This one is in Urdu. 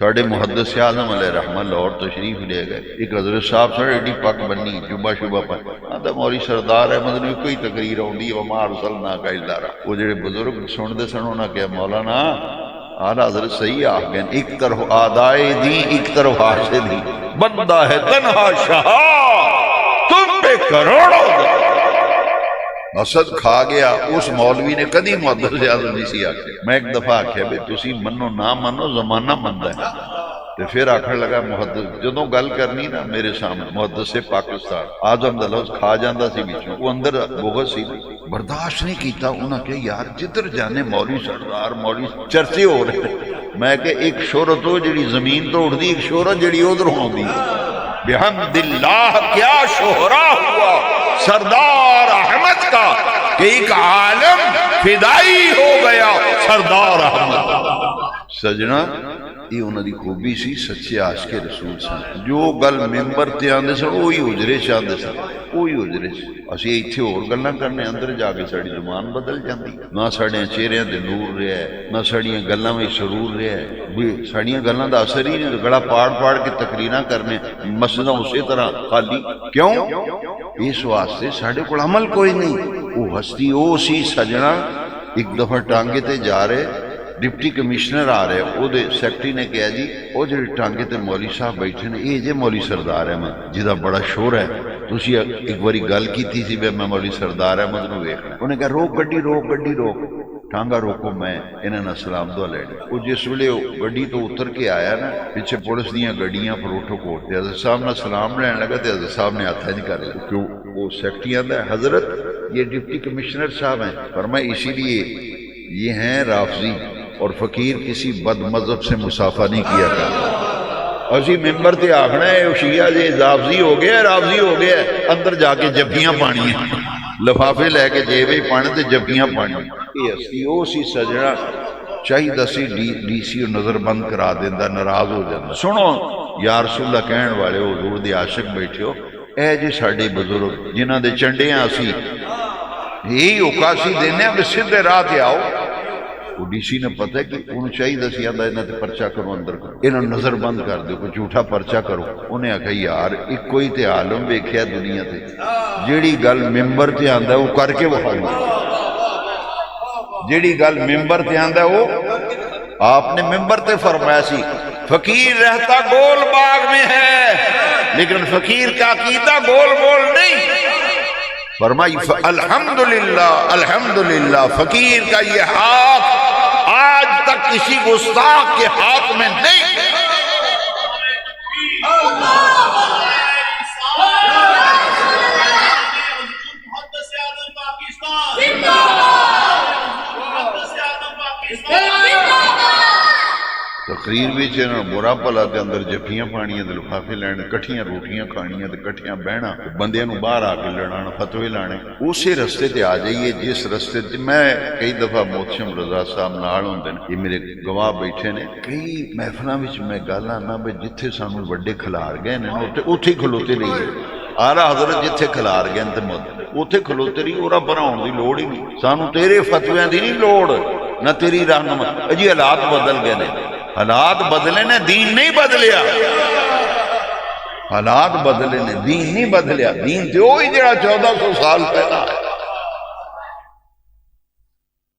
ساڑھے محدث اعظم علیہ رحمہ لاہور تشریف لے گئے، ایک حضرت صاحب ساڑھے ایڈی پک بنی جبہ شبہ پر آتا مولوی سردار احمد نے کوئی تقریر آؤندی وما ارسلناک الا رحمۃ۔ وہ جڑے بزرگ سنتے سن انہاں کہا مولانا آلہ حضرت صحیح آ گئے، ایک طرف آدائے دی ایک طرف حاسد دی، بندہ ہے تنہا شاہ تم پہ کروڑوں دا۔ حسد کھا گیا اس مولوی نے کدی محدث اعظم نہیں سی آکھیا۔ میں ایک دفعہ آکھیا بے تسی منو نہ منو زمانہ مندا ہے، تے پھر آکھن لگا محدث جدوں گل کرنی نا میرے سامنے محدث پاکستان اعظم دا لفظ کھا جاندا سی وچوں، وہ اندر بغض سی برداشت نہیں کیتا۔ انہاں کہ یار جدھر جانے مولوی سردار مولوی چرچے ہو رہے ہیں، میں کہ ایک شہرت ہو جڑی زمین تو اٹھدی، ایک شہرت جڑی ادھر ہوندی بحمد اللہ کیا شہرا ہوا سردار احمد کا کہ ایک عالم فدائی ہو گیا سردار احمد۔ سجنا یہ انہوں دی خوبی سی، سچے عاشق رسول سن، جو گل ممبر تے آندے سن وہی حجرے چ آندے سن، وہی حجرے چ۔ اسی ایتھے ہور گلاں کرنے اندر جا کے ساڈی زبان بدل جاندی، نہ ساڈے چہریاں تے نور رہیا ہے، نہ ساڈیاں گلاں وچ سرور رہیا ہے، ساڈیاں گلاں دا اثر ہی نہیں، گلا پاڑ پاڑ کے تقریراں کرنے، مسجداں اسی طرح خالی کیوں؟ اس واسطے ساڈے کول عمل کوئی نہیں۔ وہ ہستی او سی سجنا، ایک دفعہ ٹانگے تے جا رہے، ڈپٹی کمشنر آ رہے، او دے سیکٹری نے کہا جی او جڑے ٹانگے تے مولوی صاحب بیٹھے نے یہ جے مولوی سردار احمد جدا بڑا شور ہے، تسی ایک باری گل کیتی سی میں مولوی سردار احمد نو ویکھنا۔ انہیں کہا روک گڈی روک گڈی روک، ٹانگا روکو میں انہاں نال سلام دعا لینی۔ وہ جس ویلے گڈی تو اتر کے آیا نا، پیچھے پولیس دیاں گڈیاں پروٹو کوٹ تے حضرت صاحب نال سلام لین لگا تے حضرت صاحب نے ہاتھ نہیں کر لیا، کیوں وہ سیکٹری آندا ہے حضرت یہ ڈپٹی کمشنر صاحب ہیں، فرمایا اسی لیے یہ ہیں رافضی اور فقیر کسی بد مذہب سے مسافہ نہیں کیا کرتا۔ اسی ممبر تے آخنا ہے شیعہ جے رافضی ہو گیا رافضی ہو گیا، اندر جا کے جفیاں پانی لفافے لے کے جیبے پانے تے جفیاں پانی۔ یہ ہستی او سی سجنا چاہیے سی ڈی سی نظر بند کرا دیندہ، ناراض ہو جاتا۔ سنو یا رسول اللہ کہن والے حضور دے عاشق بیٹھے ہو، اے جی ساڈے بزرگ جنہاں دے چنڈے ہیں اسی یہی اوکاسی دینے ہیں کہ سیدھے راہ تے آؤ۔ وہ ڈی سی نے پتہ ہے کہ انہوں چاہیے سی آندا انہاں تے پرچہ کرو، اندر کرو، انہاں نظر بند کر دو، کوئی جھوٹا پرچہ کرو۔ انہیں آکھا یار ایک کوئی تے عالم ویکھیا دنیا تے جیڑی گل ممبر تے آندا ہے وہ کر کے وکھاؤں، جیڑی گل ممبر تے آندا ہے وہ آپ نے ممبر تے فرمایا سی فقیر رہتا گول باغ میں ہے لیکن فقیر کا عقیدہ گول گول نہیں۔ فرمائی الحمدللہ الحمدللہ فقیر کا یہ ہاتھ آج تک کسی گستاخ کے ہاتھ میں نہیں۔ تقریر بھی چاہنا برا بھلا دے اندر جفیاں پانیاں دے لفافے لینے، کٹھیاں روٹیاں کھانیاں تے کٹھیاں بہنا، بندیاں نو باہر آ کے لڑانا، فتوے لانے، اسی رستے تے آ جائیے جس رستے تے میں کئی دفعہ محتشم رضا صاحب نال ہوندے نے، یہ میرے گواہ بیٹھے نے، کئی محفلاں وچ میں گل آنا بے جتھے سانو وڈے کھلار گئے نے اوتھے کھلوتے رہیے۔ آلہ حضرت جتھے کھلار گئے تے اوتھے کھلوتے رہی، اورا بناؤن دی لوڑ ہی نہیں، سانو تیرے فتویاں دی نہیں لوڑ نہ تیری رہنمائی۔ جی حالات بدل گئے نے، حالات بدلے نے، دین نہیں بدلیا۔ حالات بدلے نے، دین نہیں بدلیا۔ دین تے وہی جڑا 1400 سال پہلا ہے۔